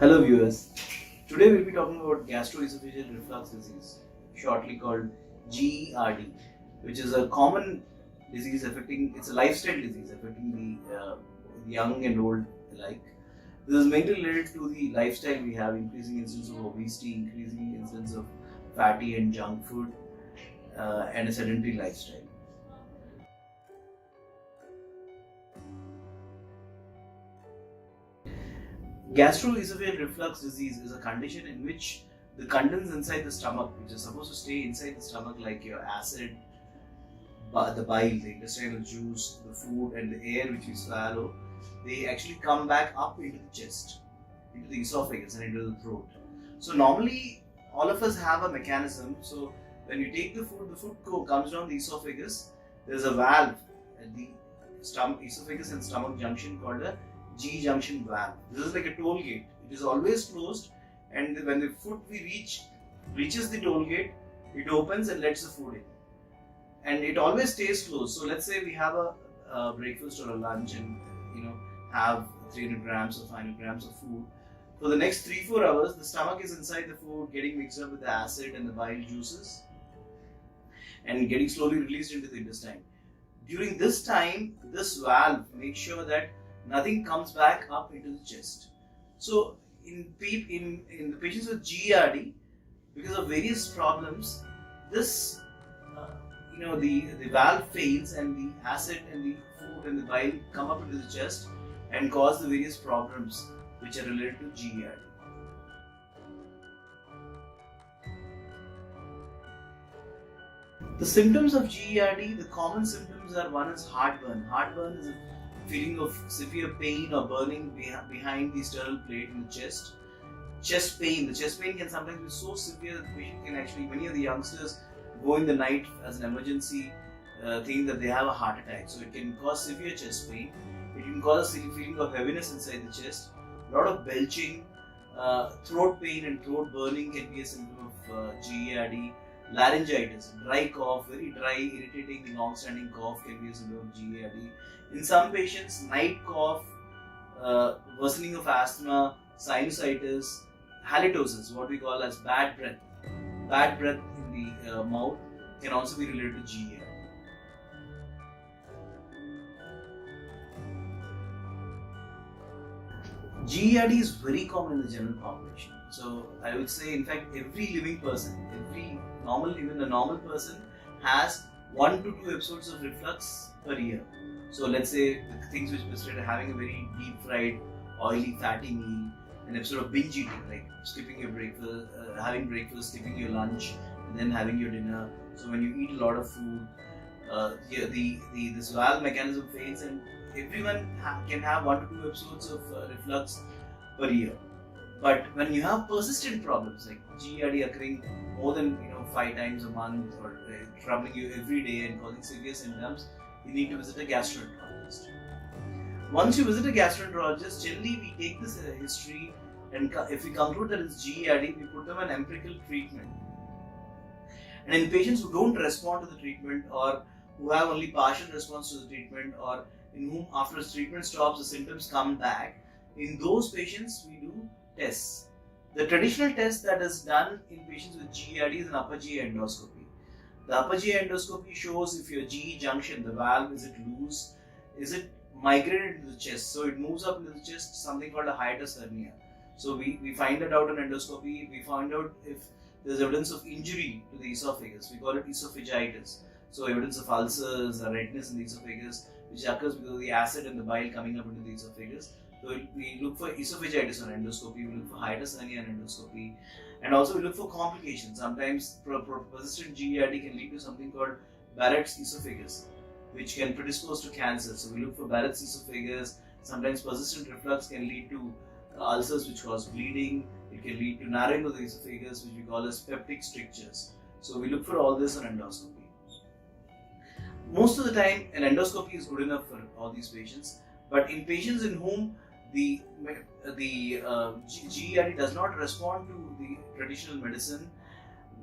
Hello viewers. Today we'll be talking about gastroesophageal reflux disease, shortly called GERD, which is a common disease it's a lifestyle disease affecting the young and old alike. This is mainly related to the lifestyle we have, increasing incidence of obesity, increasing incidence of fatty and junk food, and a sedentary lifestyle. Gastroesophageal reflux disease is a condition in which the contents inside the stomach, which is supposed to stay inside the stomach, like your acid, the bile, the intestinal juice, the food, and the air which we swallow, they actually come back up into the chest, into the esophagus, and into the throat. So normally, all of us have a mechanism. So when you take the food comes down the esophagus. There's a valve at the esophagus and stomach junction called a G junction valve. This is like a toll gate. It is always closed, and when the food reaches the toll gate, it opens and lets the food in, and it always stays closed. So let's say we have a breakfast or a lunch, and have 300 grams or 500 grams of food. For the next 3-4 hours, the stomach is inside the food, getting mixed up with the acid and the bile juices, and getting slowly released into the intestine. During this time, this valve makes sure that nothing comes back up into the chest. So in the patients with GERD, because of various problems, this the valve fails, and the acid and the food and the bile come up into the chest and cause the various problems which are related to GERD. The symptoms of GERD, the common symptoms are: one is heartburn. Heartburn is a feeling of severe pain or burning behind the sternal plate in the chest. Chest pain. The chest pain can sometimes be so severe that the patient can actually, many of the youngsters go in the night as an emergency, thinking that they have a heart attack. So it can cause severe chest pain. It can cause a feeling of heaviness inside the chest. A lot of belching, throat pain and throat burning can be a symptom of GERD. Laryngitis, dry cough, very dry, irritating, long-standing cough can be a symptom of GERD. In some patients, night cough, worsening of asthma, sinusitis, halitosis, what we call as bad breath in the mouth, can also be related to GERD. GERD is very common in the general population. So I would say, in fact, every living person, even a normal person, has 1 to 2 episodes of reflux per year. So let's say the things which illustrate having a very deep fried, oily, fatty meal, an episode of binge eating, like skipping your breakfast, having breakfast, skipping your lunch, and then having your dinner. So when you eat a lot of food, this valve mechanism fails, and everyone can have 1 to 2 episodes of reflux per year. But when you have persistent problems like GERD occurring more than 5 times a month, or troubling you every day and causing severe symptoms, you need to visit a gastroenterologist. Once you visit a gastroenterologist, generally we take this history, and if we conclude that it's GERD, we put them on empirical treatment. And in patients who don't respond to the treatment, or who have only partial response to the treatment, or in whom after treatment stops the symptoms come back, in those patients we do tests. The traditional test that is done in patients with GERD is an upper GI endoscopy. The upper GI endoscopy shows if your GE junction, the valve, is it loose, is it migrated into the chest, so it moves up into the chest, something called a hiatus hernia. So we find that out on endoscopy. We find out if there's evidence of injury to the esophagus. We call it esophagitis. So evidence of ulcers or redness in the esophagus, which occurs because of the acid and the bile coming up into the esophagus. So we look for esophagitis on endoscopy, we look for hiatus hernia on endoscopy, and also we look for complications. Sometimes persistent GERD can lead to something called Barrett's esophagus, which can predispose to cancer. So we look for Barrett's esophagus. Sometimes persistent reflux can lead to ulcers which cause bleeding. It can lead to narrowing of the esophagus, which we call as peptic strictures. So we look for all this on endoscopy. Most of the time, an endoscopy is good enough for all these patients, but in patients in whom the GERD does not respond to the traditional medicine,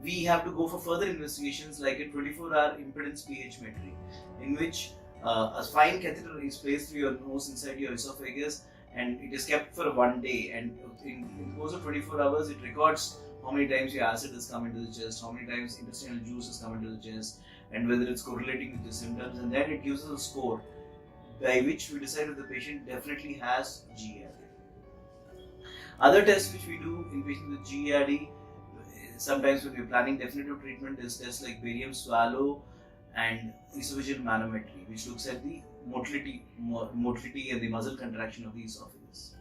we have to go for further investigations like a 24-hour impedance pH metry, in which a fine catheter is placed through your nose inside your esophagus, and it is kept for one day, and in the course of 24 hours it records how many times your acid has come into the chest, how many times intestinal juice has come into the chest, and whether it's correlating with the symptoms, and then it gives us a score by which we decide if the patient definitely has GERD. Other tests which we do in patients with GERD, sometimes when we're planning definitive treatment, is tests like barium swallow and esophageal manometry, which looks at the motility and the muscle contraction of the esophagus.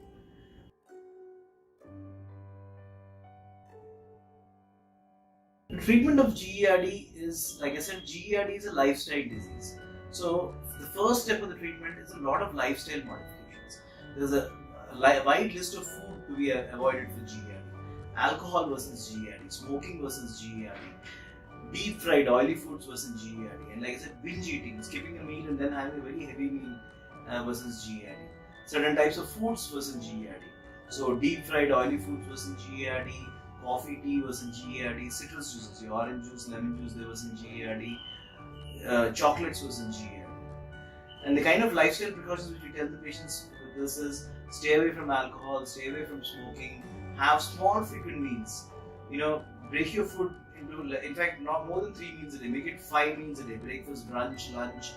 The treatment of GERD is, like I said, GERD is a lifestyle disease. So the first step of the treatment is a lot of lifestyle modifications. There's a wide list of food to be avoided for GERD. Alcohol versus GERD, smoking versus GERD, deep fried oily foods versus GERD, and like I said, binge eating, skipping a meal and then having a very heavy meal versus GERD. Certain types of foods versus GERD. So deep fried oily foods versus GERD, coffee, tea versus GERD, citrus juices, your orange juice, lemon juice, they versus GERD, chocolates versus GERD. And the kind of lifestyle precautions which we tell the patients with this is stay away from alcohol, stay away from smoking, have small frequent meals. Break your food into, in fact, not more than 3 meals a day. Make it 5 meals a day: breakfast, brunch, lunch,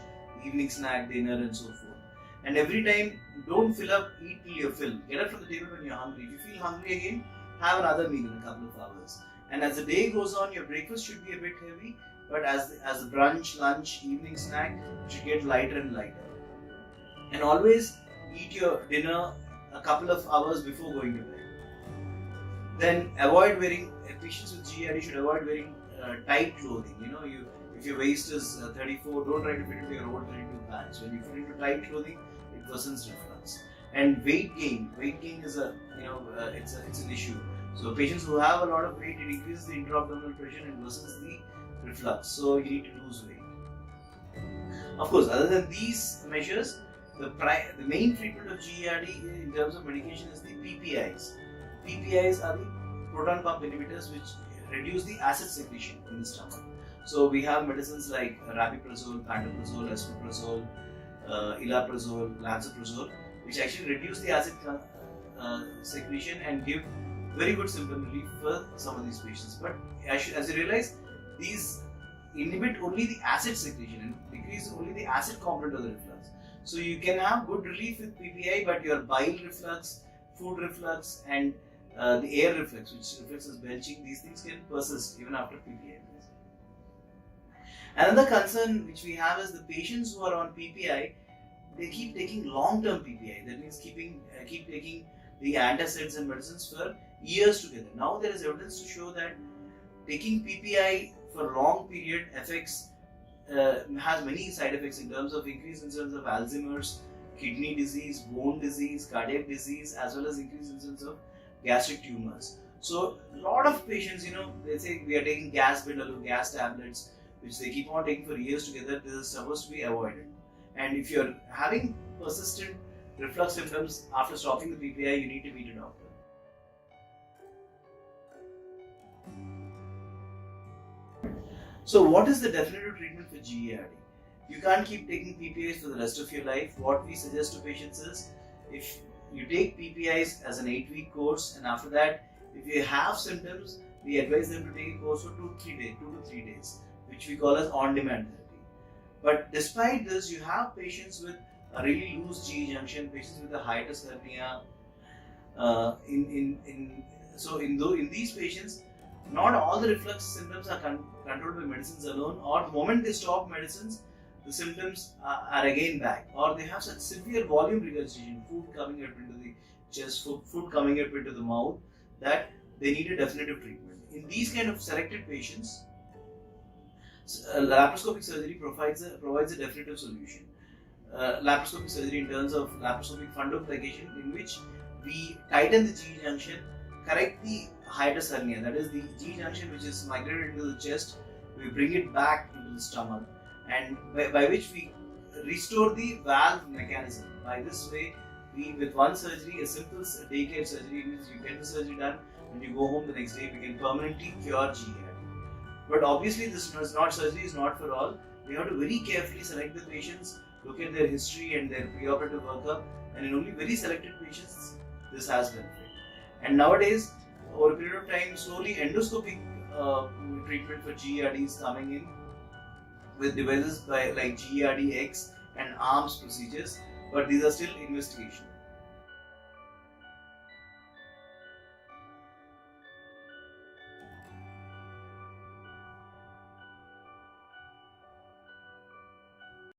evening snack, dinner, and so forth. And every time, don't fill up, eat till you're filled. Get up from the table when you're hungry. If you feel hungry again, have another meal in a couple of hours. And as the day goes on, your breakfast should be a bit heavy, but as the brunch, lunch, evening snack, it should get lighter and lighter. And always eat your dinner a couple of hours before going to bed. Then avoid wearing, patients with GERD should avoid wearing tight clothing. If your waist is 34, don't try to fit into your old 32 pants. When you fit into tight clothing, it worsens reflux. And weight gain is it's an issue. So patients who have a lot of weight, it increases the intra-abdominal pressure and worsens the reflux. So you need to lose weight. Of course, other than these measures, the main treatment of GERD in terms of medication is the PPIs. PPIs are the proton pump inhibitors which reduce the acid secretion in the stomach. So we have medicines like rabiprazole, pantoprazole, esomeprazole, elaprazole, lansoprazole, which actually reduce the acid secretion and give very good symptom relief for some of these patients. But as you realize, these inhibit only the acid secretion and decrease only the acid component of the reflux. So you can have good relief with PPI, but your bile reflux, food reflux, and the air reflux, which reflects as belching, these things can persist even after PPI. Another concern which we have is the patients who are on PPI, they keep taking long-term PPI. That means keep taking the antacids and medicines for years together. Now there is evidence to show that taking PPI for long period affects has many side effects in terms of increased incidence of Alzheimer's, kidney disease, bone disease, cardiac disease, as well as increased incidence of gastric tumors. So a lot of patients, they say we are taking gas Betalol, gas tablets, which they keep on taking for years together. This is supposed to be avoided. And if you're having persistent reflux symptoms after stopping the PPI, you need to meet a doctor. So what is the definitive treatment for GERD? You can't keep taking PPIs for the rest of your life. What we suggest to patients is, if you take PPIs as an 8-week course, and after that, if you have symptoms, we advise them to take a course for 2 to 3 days, which we call as on-demand therapy. But despite this, you have patients with a really loose GE junction, patients with a hiatus hernia. In these patients, not all the reflux symptoms are controlled by medicines alone, or the moment they stop medicines, the symptoms are again back, or they have such severe volume regurgitation, food coming up into the chest, food coming up into the mouth, that they need a definitive treatment. In these kind of selected patients, laparoscopic surgery provides a definitive solution. Laparoscopic surgery in terms of laparoscopic fundoplication, in which we tighten the GE junction, correct the hiatus hernia, that is the GE junction which is migrated into the chest, we bring it back into the stomach, and by which we restore the valve mechanism. By this way, we, with one surgery, a simple day-care surgery, means you get the surgery done and you go home the next day, we can permanently cure GERD. But obviously this surgery is not for all. We have to very carefully select the patients look at their history and their preoperative workup, and in only very selected patients, this has benefit. And nowadays, over a period of time, slowly endoscopic treatment for GERD is coming in with devices like GERD X and ARMS procedures, but these are still investigation.